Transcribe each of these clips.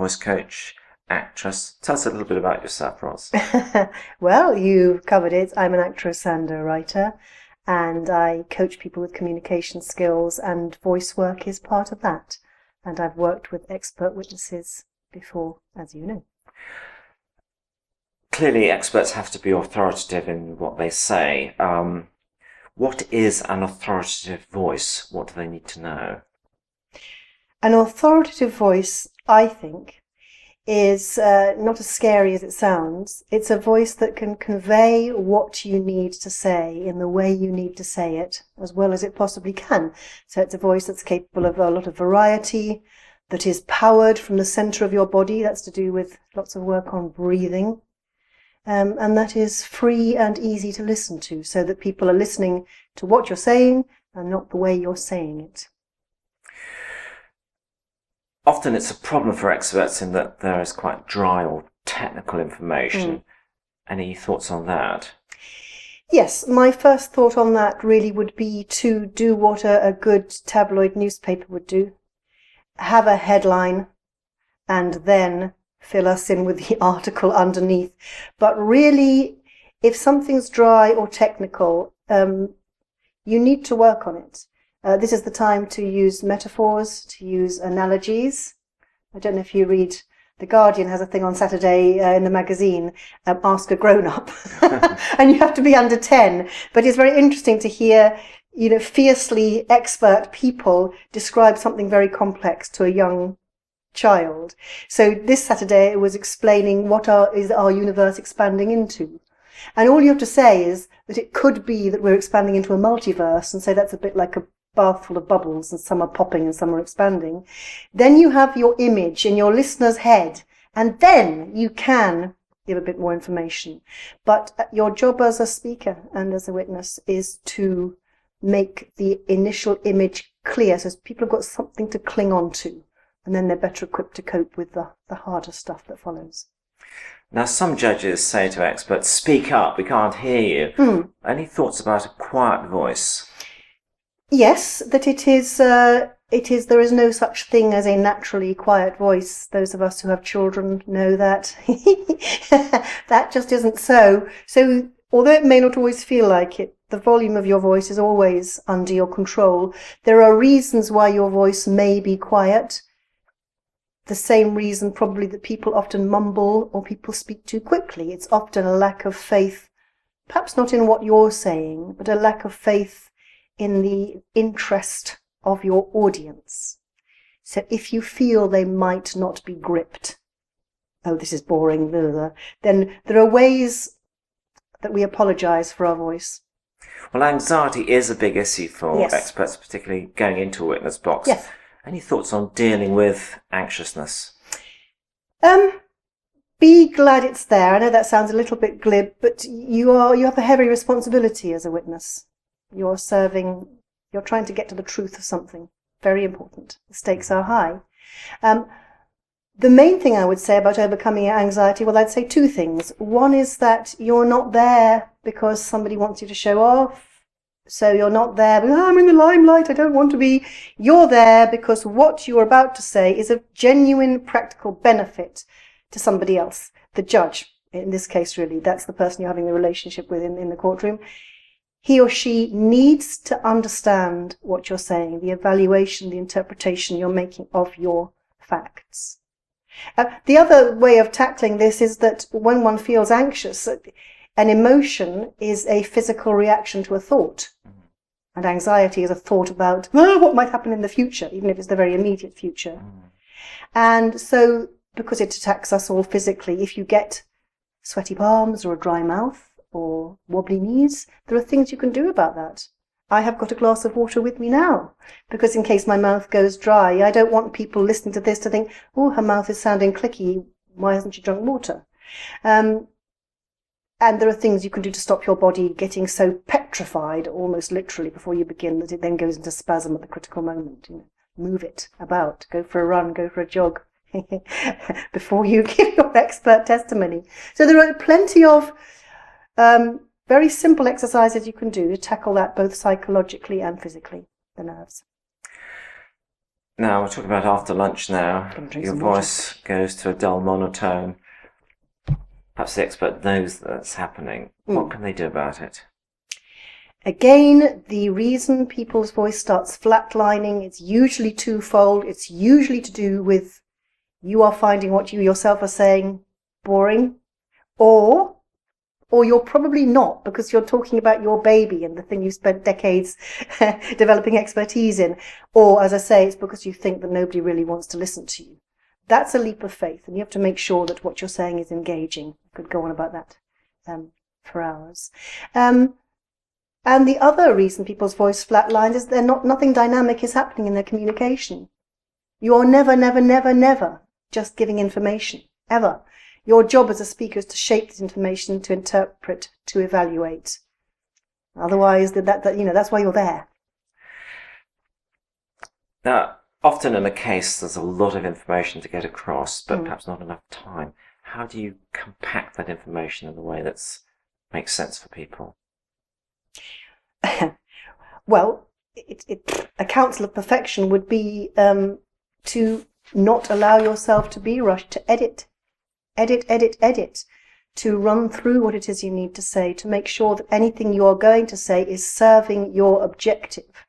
voice coach, actress. Tell us a little bit about yourself, Roz. Well, you've covered it. I'm an actress and a writer, and I coach people with communication skills, and voice work is part of that. And I've worked with expert witnesses before, as you know. Clearly, experts have to be authoritative in what they say. What is an authoritative voice? What do they need to know? An authoritative voice, I think, is not as scary as it sounds. It's a voice that can convey what you need to say in the way you need to say it, as well as it possibly can. So it's a voice that's capable of a lot of variety, that is powered from the center of your body. That's to do with lots of work on breathing. And that is free and easy to listen to, so that people are listening to what you're saying and not the way you're saying it. Often it's a problem for experts in that there is quite dry or technical information. Any thoughts on that? Yes, my first thought on that really would be to do what a good tabloid newspaper would do. Have a headline and then fill us in with the article underneath. But really, if something's dry or technical, you need to work on it. This is the time to use metaphors, to use analogies. I don't know if you read, The Guardian has a thing on Saturday in the magazine, Ask a Grown-Up. And you have to be under 10. But it's very interesting to hear, fiercely expert people describe something very complex to a young child. So this Saturday it was explaining what is our universe expanding into. And all you have to say is that it could be that we're expanding into a multiverse, and so that's a bit like a bath full of bubbles, and some are popping and some are expanding. Then you have your image in your listener's head, and then you can give a bit more information. But your job as a speaker and as a witness is to make the initial image clear, so people have got something to cling on to, and then they're better equipped to cope with the harder stuff that follows. Now, some judges say to experts, speak up, we can't hear you. Any thoughts about a quiet voice? Yes, that there is no such thing as a naturally quiet voice. Those of us who have children know that. That just isn't so. So, although it may not always feel like it, the volume of your voice is always under your control. There are reasons why your voice may be quiet. The same reason probably that people often mumble or people speak too quickly. It's often a lack of faith, perhaps not in what you're saying, but a lack of faith in the interest of your audience. So if you feel they might not be gripped, oh, this is boring, blah, blah, blah, then there are ways that we apologise for our voice. Well, anxiety is a big issue for Yes. experts, particularly going into a witness box. Yes. Any thoughts on dealing with anxiousness? Be glad it's there. I know that sounds a little bit glib, but you have a heavy responsibility as a witness. You're trying to get to the truth of something. Very important. The stakes are high. The main thing I would say about overcoming anxiety, well, I'd say two things. One is that you're not there because somebody wants you to show off. So you're not there, I'm in the limelight, I don't want to be. You're there because what you're about to say is of genuine practical benefit to somebody else. The judge, in this case, really, that's the person you're having the relationship with in the courtroom. He or she needs to understand what you're saying, the evaluation, the interpretation you're making of your facts. The other way of tackling this is that when one feels anxious, an emotion is a physical reaction to a thought. And anxiety is a thought about what might happen in the future, even if it's the very immediate future. And so, because it attacks us all physically, if you get sweaty palms or a dry mouth or wobbly knees, there are things you can do about that. I have got a glass of water with me now, because in case my mouth goes dry, I don't want people listening to this to think, oh, her mouth is sounding clicky, why hasn't she drunk water? And there are things you can do to stop your body getting so petrified, almost literally, before you begin, that it then goes into spasm at the critical moment. Move it about, go for a run, go for a jog, before you give your expert testimony. So there are plenty of very simple exercises you can do to tackle that both psychologically and physically, the nerves. Now, we're talking about after lunch now. Gonna drink Your some water. voice goes to a dull monotone. Perhaps the expert knows that's happening. What can they do about it? Again, the reason people's voice starts flatlining, it's usually twofold. It's usually to do with you are finding what you yourself are saying boring, or you're probably not, because you're talking about your baby and the thing you spent decades developing expertise in. Or, as I say, it's because you think that nobody really wants to listen to you. That's a leap of faith, and you have to make sure that what you're saying is engaging. I could go on about that for hours. And the other reason people's voice flatlines is nothing dynamic is happening in their communication. You are never just giving information, ever. Your job as a speaker is to shape this information, to interpret, to evaluate. Otherwise, that's why you're there. Now, often in a case, there's a lot of information to get across, but perhaps not enough time. How do you compact that information in a way that makes sense for people? Well, a counsel of perfection would be to not allow yourself to be rushed, to edit, to run through what it is you need to say, to make sure that anything you are going to say is serving your objective,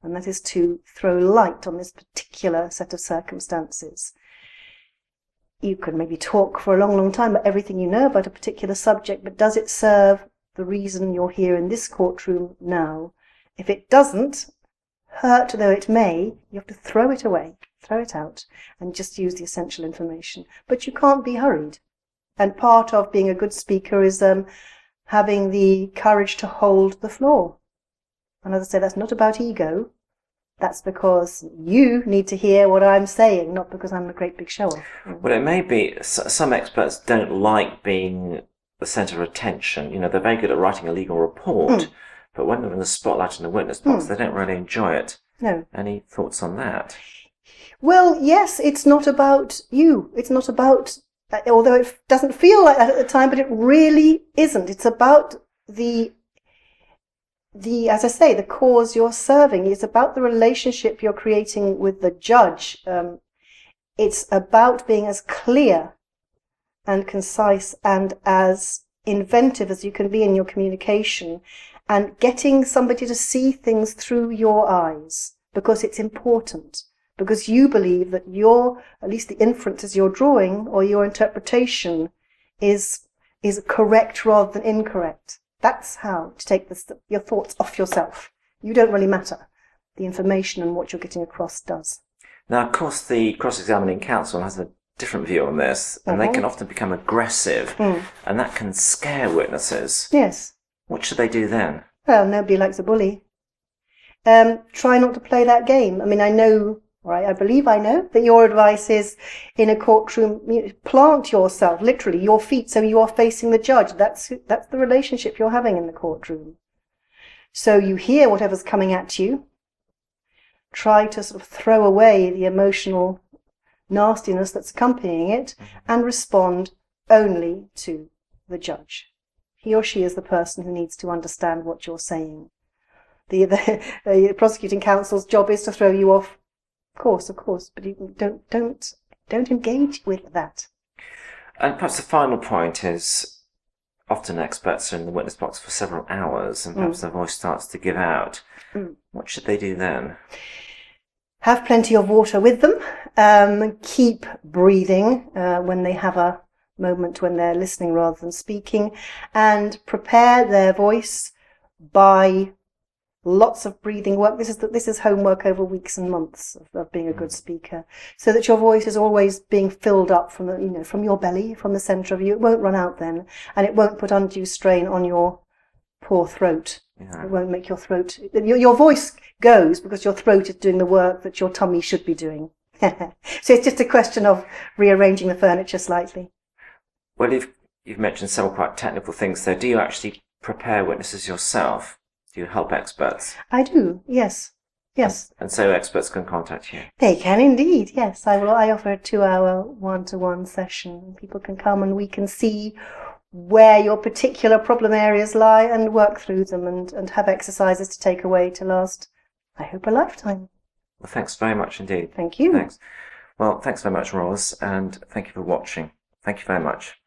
and that is to throw light on this particular set of circumstances. You could maybe talk for a long time about everything you know about a particular subject, but does it serve the reason you're here in this courtroom now? If it doesn't, hurt though it may, you have to throw it away, throw it out, and just use the essential information. But you can't be hurried. And part of being a good speaker is having the courage to hold the floor. And as I say, that's not about ego. That's because you need to hear what I'm saying, not because I'm a great big show-off. Well, it may be some experts don't like being the centre of attention. You know, they're very good at writing a legal report, but when they're in the spotlight in the witness box, they don't really enjoy it. No. Any thoughts on that? Well, yes, it's not about you. It's not about, although it doesn't feel like that at the time, but it really isn't. It's about as I say, the cause you're serving. It's about the relationship you're creating with the judge. It's about being as clear and concise and as inventive as you can be in your communication, and getting somebody to see things through your eyes, because it's important, because you believe that at least the inferences you're drawing or your interpretation is correct rather than incorrect. That's how to take your thoughts off yourself. You don't really matter. The information and what you're getting across does. Now, of course, the cross-examining counsel has a different view on this, and they can often become aggressive, and that can scare witnesses. Yes. What should they do then? Well, nobody likes a bully. Try not to play that game. I mean, I believe I know that your advice is, in a courtroom, plant yourself, literally, your feet, so you are facing the judge. That's the relationship you're having in the courtroom. So you hear whatever's coming at you. Try to sort of throw away the emotional nastiness that's accompanying it and respond only to the judge. He or she is the person who needs to understand what you're saying. The prosecuting counsel's job is to throw you off. Of course, but you don't engage with that. And perhaps the final point is, often experts are in the witness box for several hours, and perhaps their voice starts to give out. What should they do then? Have plenty of water with them. Keep breathing when they have a moment when they're listening rather than speaking, and prepare their voice by lots of breathing work. This is homework over weeks and months of being a good speaker, so that your voice is always being filled up from your belly, from the centre of you. It won't run out then, and it won't put undue strain on your poor throat. Yeah. It won't make your throat. Your voice goes because your throat is doing the work that your tummy should be doing. So it's just a question of rearranging the furniture slightly. Well, you've mentioned several quite technical things there. Do you actually prepare witnesses yourself? Do you help experts? I do, yes. And so experts can contact you? They can indeed, yes. I offer a 2-hour one-to-one session. People can come and we can see where your particular problem areas lie and work through them and have exercises to take away to last, I hope, a lifetime. Well, thanks very much indeed. Thank you. Thanks. Well, thanks very much, Roz, and thank you for watching. Thank you very much.